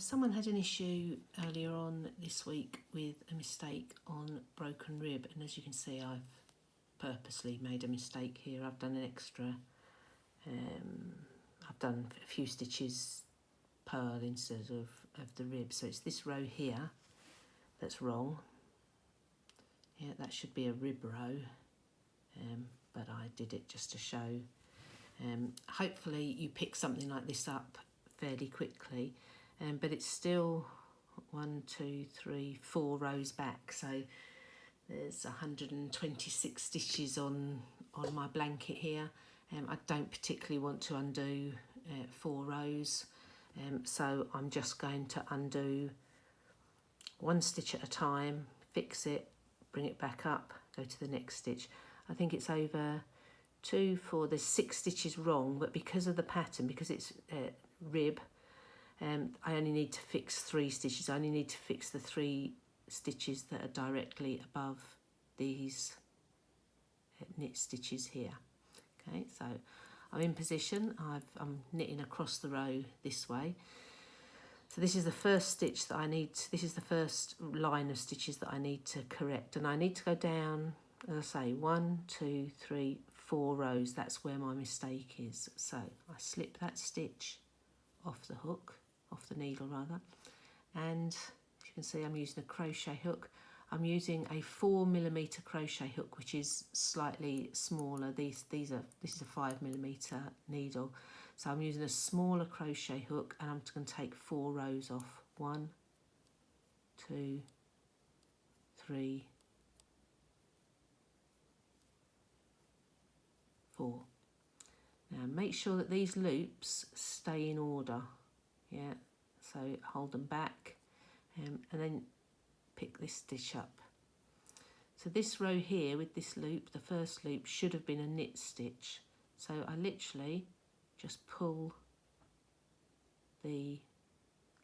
Someone had an issue earlier on this week with a mistake on broken rib, and as you can see, I've purposely made a mistake here. I've done an extra, I've done a few stitches purl instead of the rib, so it's this row here that's wrong. Yeah, that should be a rib row, but I did it just to show. Hopefully you pick something like this up fairly quickly, but it's still 1, 2, 3, 4 rows back, so there's 126 stitches on my blanket here. I don't particularly want to undo 4 rows, so I'm just going to undo 1 stitch at a time, fix it, bring it back up, go to the next stitch. I think it's over 2, 4, there's 6 stitches wrong, but because of the pattern, because it's rib, I only need to fix 3 stitches. I only need to fix the 3 stitches that are directly above these knit stitches here. Okay, so I'm in position. I'm knitting across the row this way. So this is the first stitch that I need. This is the first line of stitches that I need to correct, and I need to go down, as I say, 1, 2, 3, 4 rows. That's where my mistake is. So I slip that stitch off the hook, off the needle rather, and as you can see, I'm using a crochet hook. I'm using a 4mm crochet hook, which is slightly smaller. This is a 5mm needle, so I'm using a smaller crochet hook, and I'm just going to take 4 rows off. 1, 2, 3, 4. Now make sure that these loops stay in order. Yeah, so hold them back, and then pick this stitch up. So this row here with this loop, the first loop, should have been a knit stitch. So I literally just pull the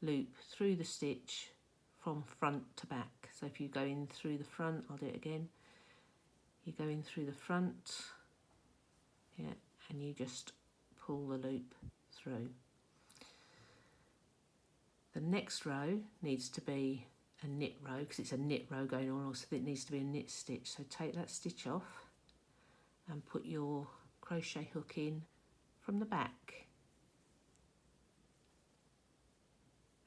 loop through the stitch from front to back. So if you go in through the front, I'll do it again. You go in through the front, yeah, and you just pull the loop through. The next row needs to be a knit row because it's a knit row going on, also it needs to be a knit stitch. So take that stitch off and put your crochet hook in from the back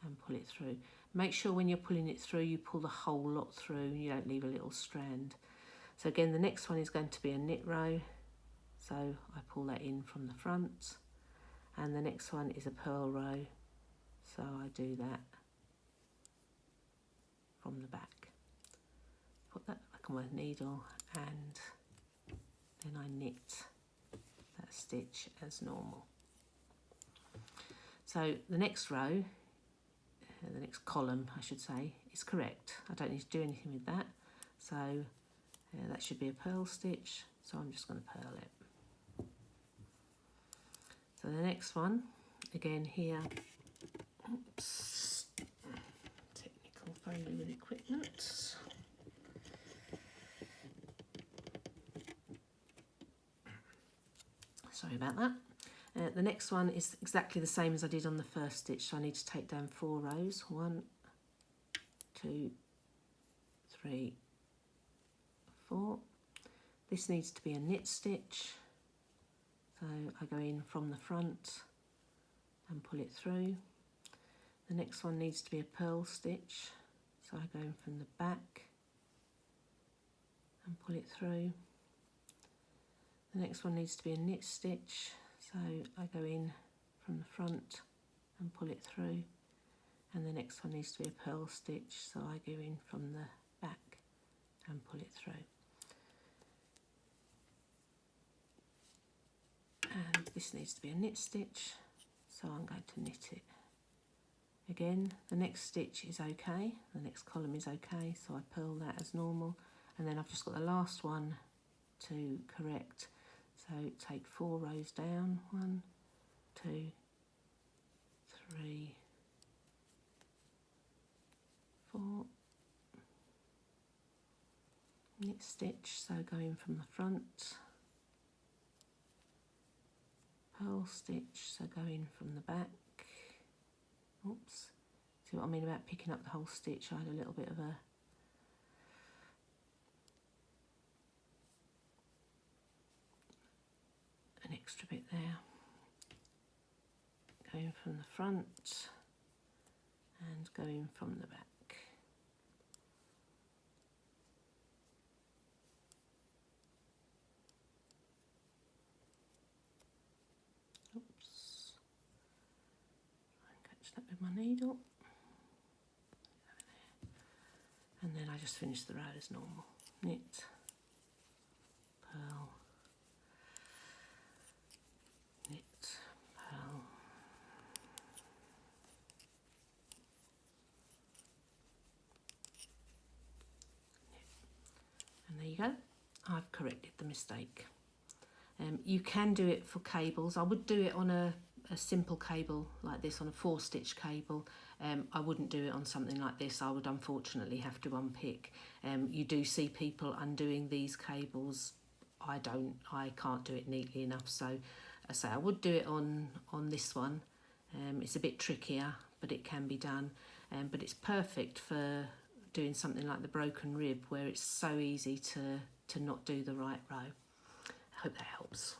and pull it through. Make sure when you're pulling it through, you pull the whole lot through, you don't leave a little strand. So again, the next one is going to be a knit row, so I pull that in from the front, and the next one is a purl row, so I do that from the back. Put that back on my needle, and then I knit that stitch as normal. So the next row, the next column I should say, is correct. I don't need to do anything with that, so that should be a purl stitch, so I'm just going to purl it. So the next one, again here, oops, technical failure with equipment. Sorry about that. The next one is exactly the same as I did on the first stitch, so I need to take down 4 rows. 1, 2, 3, 4. This needs to be a knit stitch, so I go in from the front and pull it through. The next one needs to be a purl stitch, so I go in from the back and pull it through. The next one needs to be a knit stitch, so I go in from the front and pull it through, and the next one needs to be a purl stitch, so I go in from the back and pull it through. And this needs to be a knit stitch, so I'm going to knit it. Again, the next stitch is okay, the next column is okay, so I purl that as normal, and then I've just got the last one to correct. So take 4 rows down, 1, 2, 3, 4, knit stitch, so go in from the front, purl stitch, so go in from the back, oops, See what I mean about picking up the whole stitch? I had a little bit of an extra bit there. Going from the front and going from the back. Oops. Try and catch that with my needle. And then I just finish the row as normal. Knit, purl, knit, purl. And there you go, I've corrected the mistake. You can do it for cables. I would do it on a simple cable like this, on a 4-stitch cable. I wouldn't do it on something like this. I would unfortunately have to unpick. You do see people undoing these cables. I don't. I can't do it neatly enough. So I say I would do it on this one. It's a bit trickier, but it can be done. But it's perfect for doing something like the broken rib, where it's so easy to not do the right row. I hope that helps.